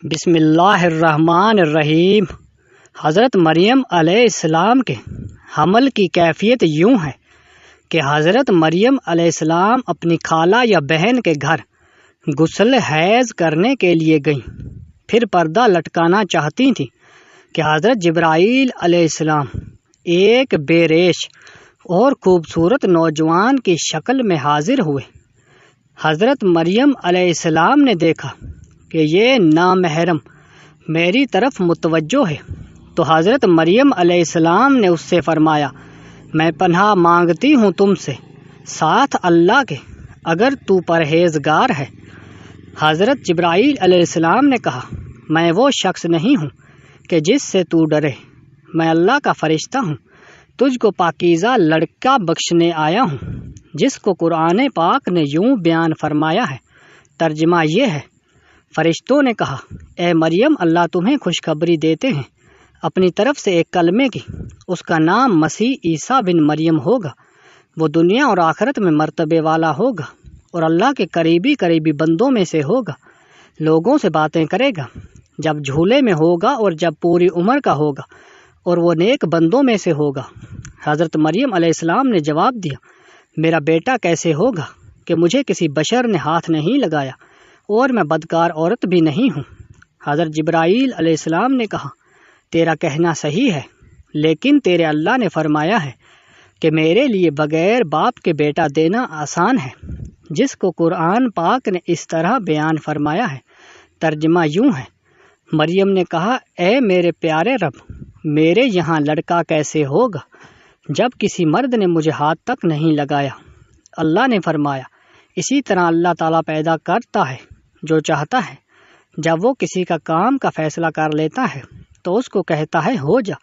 بسم اللہ الرحمن الرحیم۔ حضرت مریم علیہ السلام کے حمل کی کیفیت یوں ہے کہ حضرت مریم علیہ السلام اپنی خالہ یا بہن کے گھر غسل حیض کرنے کے لیے گئیں۔ پھر پردہ لٹکانا چاہتی تھیں کہ حضرت جبرائیل علیہ السلام ایک بے ریش اور خوبصورت نوجوان کی شکل میں حاضر ہوئے۔ حضرت مریم علیہ السلام نے دیکھا کہ یہ نامحرم میری طرف متوجہ ہے، تو حضرت مریم علیہ السلام نے اس سے فرمایا، میں پناہ مانگتی ہوں تم سے ساتھ اللہ کے، اگر تو پرہیزگار ہے۔ حضرت جبرائیل علیہ السلام نے کہا، میں وہ شخص نہیں ہوں کہ جس سے تو ڈرے، میں اللہ کا فرشتہ ہوں، تجھ کو پاکیزہ لڑکا بخشنے آیا ہوں، جس کو قرآن پاک نے یوں بیان فرمایا ہے۔ ترجمہ یہ ہے، فرشتوں نے کہا، اے مریم، اللہ تمہیں خوشخبری دیتے ہیں اپنی طرف سے ایک کلمے کی، اس کا نام مسیح عیسیٰ بن مریم ہوگا۔ وہ دنیا اور آخرت میں مرتبے والا ہوگا اور اللہ کے قریبی بندوں میں سے ہوگا۔ لوگوں سے باتیں کرے گا جب جھولے میں ہوگا اور جب پوری عمر کا ہوگا، اور وہ نیک بندوں میں سے ہوگا۔ حضرت مریم علیہ السلام نے جواب دیا، میرا بیٹا کیسے ہوگا کہ مجھے کسی بشر نے ہاتھ نہیں لگایا اور میں بدکار عورت بھی نہیں ہوں۔ حضرت جبرائیل علیہ السلام نے کہا، تیرا کہنا صحیح ہے، لیکن تیرے اللہ نے فرمایا ہے کہ میرے لیے بغیر باپ کے بیٹا دینا آسان ہے، جس کو قرآن پاک نے اس طرح بیان فرمایا ہے۔ ترجمہ یوں ہے، مریم نے کہا، اے میرے پیارے رب، میرے یہاں لڑکا کیسے ہوگا جب کسی مرد نے مجھے ہاتھ تک نہیں لگایا۔ اللہ نے فرمایا، اسی طرح اللہ تعالیٰ پیدا کرتا ہے جو چاہتا ہے۔ جب وہ کسی کا کام کا فیصلہ کر لیتا ہے تو اس کو کہتا ہے ہو جا،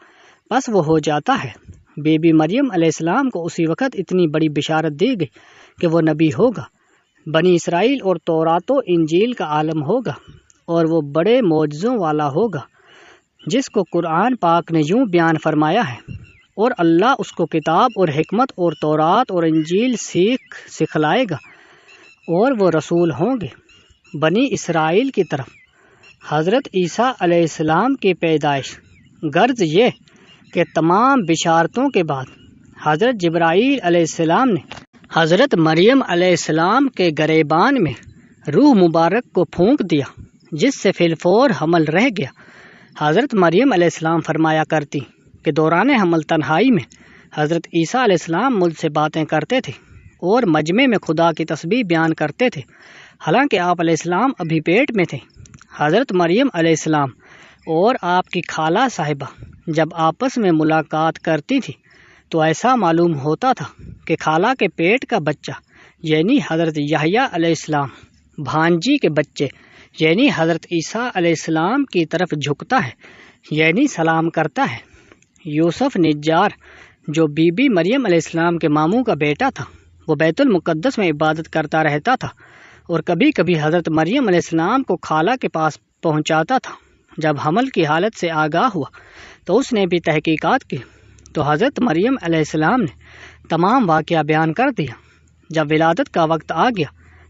بس وہ ہو جاتا ہے۔ بی بی مریم علیہ السلام کو اسی وقت اتنی بڑی بشارت دی گئی کہ وہ نبی ہوگا، بنی اسرائیل اور تورات و انجیل کا عالم ہوگا، اور وہ بڑے معجزوں والا ہوگا، جس کو قرآن پاک نے یوں بیان فرمایا ہے، اور اللہ اس کو کتاب اور حکمت اور تورات اور انجیل سکھلائے گا، اور وہ رسول ہوں گے بنی اسرائیل کی طرف۔ حضرت عیسیٰ علیہ السلام کی پیدائش، غرض یہ کہ تمام بشارتوں کے بعد حضرت جبرائیل علیہ السلام نے حضرت مریم علیہ السلام کے گریبان میں روح مبارک کو پھونک دیا، جس سے فی الفور حمل رہ گیا۔ حضرت مریم علیہ السلام فرمایا کرتی کہ دوران حمل تنہائی میں حضرت عیسیٰ علیہ السلام مجھ سے باتیں کرتے تھے اور مجمع میں خدا کی تسبیح بیان کرتے تھے، حالانکہ آپ علیہ السلام ابھی پیٹ میں تھے۔ حضرت مریم علیہ السلام اور آپ کی خالہ صاحبہ جب آپس میں ملاقات کرتی تھی تو ایسا معلوم ہوتا تھا کہ خالہ کے پیٹ کا بچہ یعنی حضرت یحییٰ علیہ السلام بھانجی کے بچے یعنی حضرت عیسیٰ علیہ السلام کی طرف جھکتا ہے، یعنی سلام کرتا ہے۔ یوسف نجار جو بی بی مریم علیہ السلام کے ماموں کا بیٹا تھا، وہ بیت المقدس میں عبادت کرتا رہتا تھا اور کبھی کبھی حضرت مریم علیہ السلام کو خالہ کے پاس پہنچاتا تھا۔ جب حمل کی حالت سے آگاہ ہوا تو اس نے بھی تحقیقات کی، تو حضرت مریم علیہ السلام نے تمام واقعہ بیان کر دیا۔ جب ولادت کا وقت آ گیا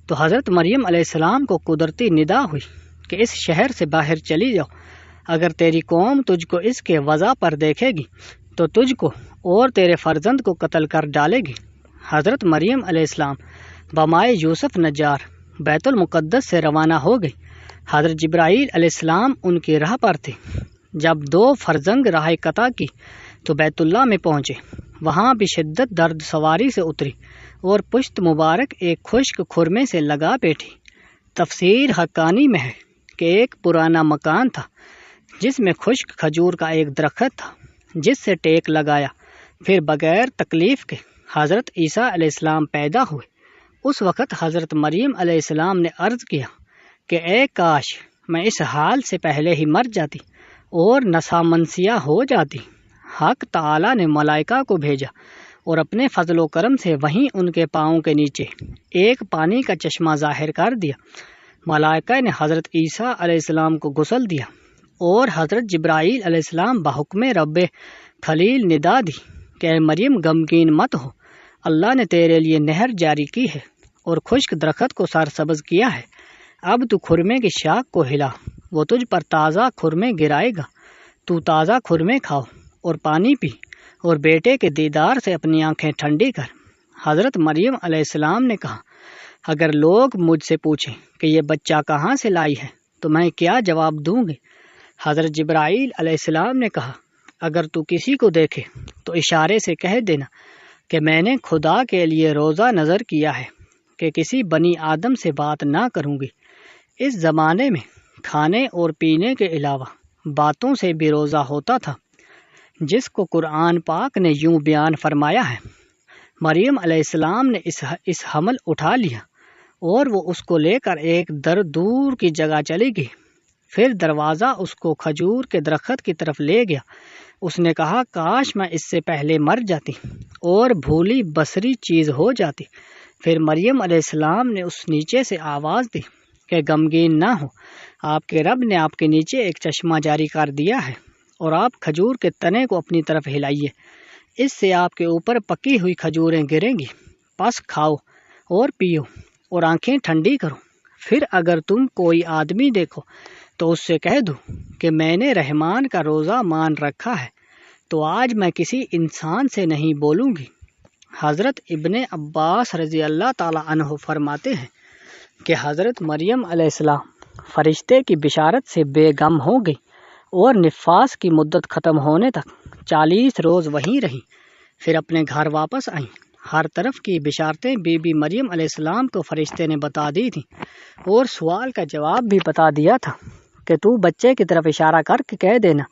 تو حضرت مریم علیہ السلام کو قدرتی ندا ہوئی کہ اس شہر سے باہر چلی جاؤ، اگر تیری قوم تجھ کو اس کے وضع پر دیکھے گی تو تجھ کو اور تیرے فرزند کو قتل کر ڈالے گی۔ حضرت مریم علیہ السلام بمائے یوسف نجار بیت المقدس سے روانہ ہو گئی۔ حضرت جبرائیل علیہ السلام ان کی راہ پر تھے۔ جب دو فرزنگ راہ قطع کی تو بیت اللہ میں پہنچے، وہاں بھی شدت درد سواری سے اتری اور پشت مبارک ایک خشک کھرمے سے لگا بیٹھی۔ تفسیر حقانی میں ہے کہ ایک پرانا مکان تھا جس میں خشک کھجور کا ایک درخت تھا، جس سے ٹیک لگایا پھر بغیر تکلیف کے حضرت عیسیٰ علیہ السلام پیدا ہوئے۔ اس وقت حضرت مریم علیہ السلام نے عرض کیا کہ اے کاش میں اس حال سے پہلے ہی مر جاتی اور نسامنسیہ ہو جاتی۔ حق تعالیٰ نے ملائکہ کو بھیجا اور اپنے فضل و کرم سے وہیں ان کے پاؤں کے نیچے ایک پانی کا چشمہ ظاہر کر دیا۔ ملائکہ نے حضرت عیسیٰ علیہ السلام کو غسل دیا اور حضرت جبرائیل علیہ السلام بحکم رب خلیل ندا دی کہ اے مریم غمگین مت ہو، اللہ نے تیرے لیے نہر جاری کی ہے اور خشک درخت کو سرسبز کیا ہے، اب تو کھرمے کی شاخ کو ہلا وہ تجھ پر تازہ خرمے گرائے گا، تو تازہ خرمے کھاؤ اور پانی پی اور بیٹے کے دیدار سے اپنی آنکھیں ٹھنڈی کر۔ حضرت مریم علیہ السلام نے کہا، اگر لوگ مجھ سے پوچھیں کہ یہ بچہ کہاں سے لائی ہے تو میں کیا جواب دوں گی؟ حضرت جبرائیل علیہ السلام نے کہا، اگر تو کسی کو دیکھے تو اشارے سے کہہ دینا کہ میں نے خدا کے لیے روزہ نظر کیا ہے کہ کسی بنی آدم سے بات نہ کروں گی۔ اس زمانے میں کھانے اور پینے کے علاوہ باتوں سے بھی روزہ ہوتا تھا، جس کو قرآن پاک نے یوں بیان فرمایا ہے، مریم علیہ السلام نے اس حمل اٹھا لیا اور وہ اس کو لے کر ایک دور کی جگہ چلی گئی۔ پھر دروازہ اس کو کھجور کے درخت کی طرف لے گیا۔ اس نے کہا، کاش میں اس سے پہلے مر جاتی اور بھولی بصری چیز ہو جاتی۔ پھر مریم علیہ السلام نے اس نیچے سے آواز دی کہ غمگین نہ ہو، آپ کے رب نے آپ کے نیچے ایک چشمہ جاری کر دیا ہے اور آپ کھجور کے تنے کو اپنی طرف ہلائیے، اس سے آپ کے اوپر پکی ہوئی کھجوریں گریں گی، پس کھاؤ اور پیو اور آنکھیں ٹھنڈی کرو۔ پھر اگر تم کوئی آدمی دیکھو تو اس سے کہہ دو کہ میں نے رحمان کا روزہ مان رکھا ہے، تو آج میں کسی انسان سے نہیں بولوں گی۔ حضرت ابن عباس رضی اللہ تعالی عنہ فرماتے ہیں کہ حضرت مریم علیہ السلام فرشتے کی بشارت سے بے غم ہو گئی اور نفاس کی مدت ختم ہونے تک 40 روز وہیں رہی، پھر اپنے گھر واپس آئیں۔ ہر طرف کی بشارتیں بی بی مریم علیہ السلام کو فرشتے نے بتا دی تھیں اور سوال کا جواب بھی بتا دیا تھا کہ تو بچے کی طرف اشارہ کر کے کہہ دینا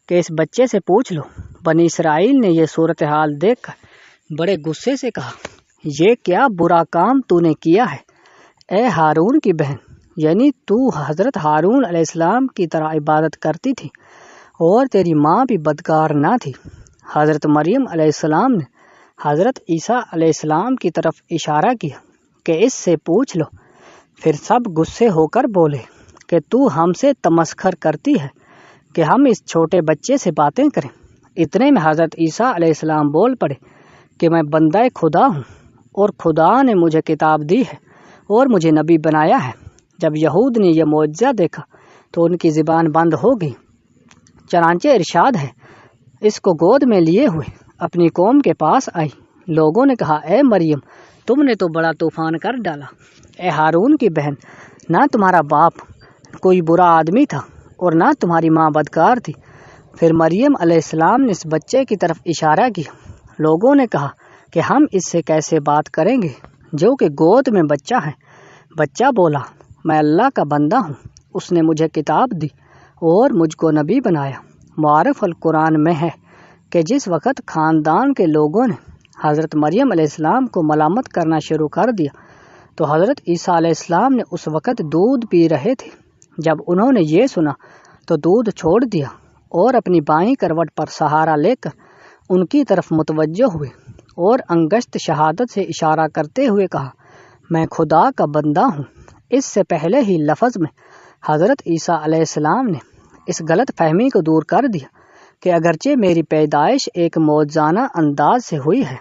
کہ اس بچے سے پوچھ لو۔ بنی اسرائیل نے یہ صورتحال دیکھ کر بڑے غصے سے کہا، یہ کیا برا کام تو نے کیا ہے اے ہارون کی بہن، یعنی تو حضرت ہارون علیہ السلام کی طرح عبادت کرتی تھی اور تیری ماں بھی بدکار نہ تھی۔ حضرت مریم علیہ السلام نے حضرت عیسیٰ علیہ السلام کی طرف اشارہ کیا کہ اس سے پوچھ لو۔ پھر سب غصے ہو کر بولے کہ تو ہم سے تمسخر کرتی ہے کہ ہم اس چھوٹے بچے سے باتیں کریں۔ اتنے میں حضرت عیسیٰ علیہ السلام بول پڑے کہ میں بندہ خدا ہوں اور خدا نے مجھے کتاب دی ہے اور مجھے نبی بنایا ہے۔ جب یہود نے یہ معجزہ دیکھا تو ان کی زبان بند ہو گئی۔ چنانچہ ارشاد ہے، اس کو گود میں لیے ہوئے اپنی قوم کے پاس آئی۔ لوگوں نے کہا، اے مریم، تم نے تو بڑا طوفان کر ڈالا۔ اے ہارون کی بہن، نہ تمہارا باپ کوئی برا آدمی تھا اور نہ تمہاری ماں بدکار تھی۔ پھر مریم علیہ السلام نے اس بچے کی طرف اشارہ کیا۔ لوگوں نے کہا کہ ہم اس سے کیسے بات کریں گے جو کہ گود میں بچہ ہے۔ بچہ بولا، میں اللہ کا بندہ ہوں، اس نے مجھے کتاب دی اور مجھ کو نبی بنایا۔ معارف القرآن میں ہے کہ جس وقت خاندان کے لوگوں نے حضرت مریم علیہ السلام کو ملامت کرنا شروع کر دیا تو حضرت عیسیٰ علیہ السلام نے اس وقت دودھ پی رہے تھے۔ جب انہوں نے یہ سنا تو دودھ چھوڑ دیا اور اپنی بائیں کروٹ پر سہارا لے کر ان کی طرف متوجہ ہوئے اور انگشت شہادت سے اشارہ کرتے ہوئے کہا، میں خدا کا بندہ ہوں۔ اس سے پہلے ہی لفظ میں حضرت عیسیٰ علیہ السلام نے اس غلط فہمی کو دور کر دیا کہ اگرچہ میری پیدائش ایک معجزانہ انداز سے ہوئی ہے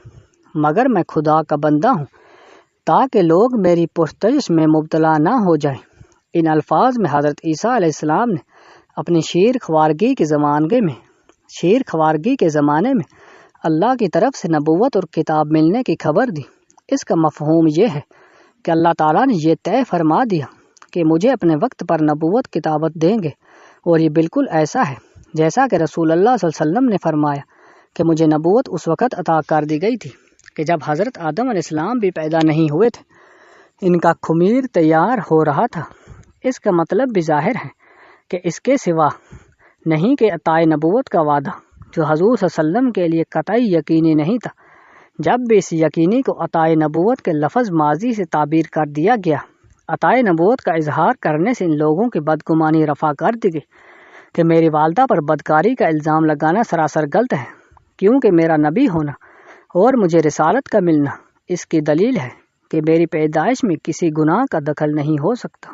مگر میں خدا کا بندہ ہوں تاکہ لوگ میری پرستش میں مبتلا نہ ہو جائیں۔ ان الفاظ میں حضرت عیسیٰ علیہ السلام نے اپنی شیر خوارگی کے زمانے میں اللہ کی طرف سے نبوت اور کتاب ملنے کی خبر دی۔ اس کا مفہوم یہ ہے کہ اللہ تعالیٰ نے یہ طے فرما دیا کہ مجھے اپنے وقت پر نبوت کتابت دیں گے، اور یہ بالکل ایسا ہے جیسا کہ رسول اللہ صلی اللہ علیہ وسلم نے فرمایا کہ مجھے نبوت اس وقت عطا کر دی گئی تھی کہ جب حضرت آدم علیہ السلام بھی پیدا نہیں ہوئے تھے، ان کا خمیر تیار ہو رہا تھا۔ اس کا مطلب بھی ظاہر ہے کہ اس کے سوا نہیں کہ عطائے نبوت کا وعدہ جو حضور صلی اللہ علیہ وسلم کے لیے قطعی یقینی نہیں تھا، جب بھی اس یقینی کو عطائے نبوت کے لفظ ماضی سے تعبیر کر دیا گیا، عطائے نبوت کا اظہار کرنے سے ان لوگوں کی بدگمانی رفع کر دی گئی کہ میری والدہ پر بدکاری کا الزام لگانا سراسر غلط ہے، کیونکہ میرا نبی ہونا اور مجھے رسالت کا ملنا اس کی دلیل ہے کہ میری پیدائش میں کسی گناہ کا دخل نہیں ہو سکتا۔